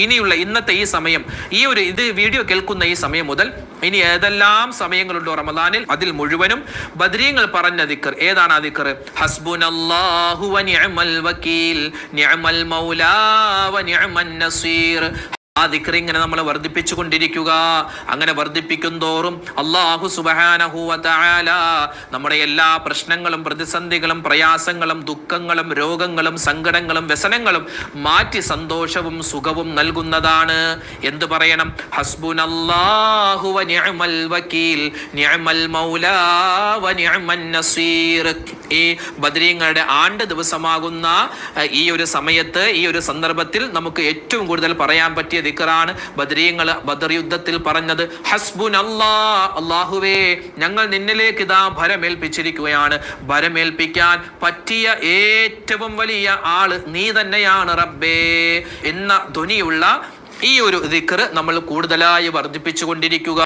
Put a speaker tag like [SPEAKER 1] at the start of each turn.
[SPEAKER 1] ഇനിയുള്ള ഇന്നത്തെ ഈ സമയം, ഇത് വീഡിയോ കേൾക്കുന്ന ഈ സമയം മുതൽ ഇനി ഏതെല്ലാം സമയങ്ങളുണ്ടോ റമദാനിൽ, അതിൽ മുഴുവനും ബദരീങ്ങൾ പറഞ്ഞ ദിക്ർ. ഏതാണ് ആ ദിക്ർ? ഹസ്ബുനല്ലാഹു വ നിഅമൽ വകീൽ, നിഅമൽ മൗലാ വ നിഅമൻ നസീർ. ആ ദിക്ർ ഇങ്ങനെ നമ്മൾ വർദ്ധിപ്പിച്ചു കൊണ്ടിരിക്കുക. അങ്ങനെ വർദ്ധിപ്പിക്കും തോറും അല്ലാഹു സുബ്ഹാനഹു വ തആല നമ്മുടെ എല്ലാ പ്രശ്നങ്ങളും പ്രതിസന്ധികളും പ്രയാസങ്ങളും ദുഃഖങ്ങളും രോഗങ്ങളും സങ്കടങ്ങളും വ്യസനങ്ങളും മാറ്റി സന്തോഷവും സുഖവും നൽകുന്നതാണ്. എന്ത് പറയണം? ഹസ്ബുനല്ലാഹു വ നിഅമൽ വകീൽ, നിഅമൽ മൗലാ വ നിഅമൻ നസീർ. ഈ ബദരീങ്ങളുടെ ആണ്ട് ദിവസമാകുന്ന ഈ ഒരു സമയത്ത്, ഈ ഒരു സന്ദർഭത്തിൽ നമുക്ക് ഏറ്റവും കൂടുതൽ പറയാൻ പറ്റിയ ദിക്റാണ് ബദരീങ്ങൾ ബദർ യുദ്ധത്തിൽ പറഞ്ഞത്. ഹസ്ബുനല്ലാഹ്, അല്ലാഹുവേ ഞങ്ങൾ നിന്നിലേക്ക് ഇതാ ഭരമേൽപ്പിച്ചിരിക്കുകയാണ്. ഭരമേൽപ്പിക്കാൻ പറ്റിയ ഏറ്റവും വലിയ ആള് നീ തന്നെയാണ് റബ്ബേ എന്ന ധ്വനിയുള്ള ഈ ഒരു ദിക്ർ നമ്മൾ കൂടുതലായി വർദ്ധിപ്പിച്ചു കൊണ്ടിരിക്കുക.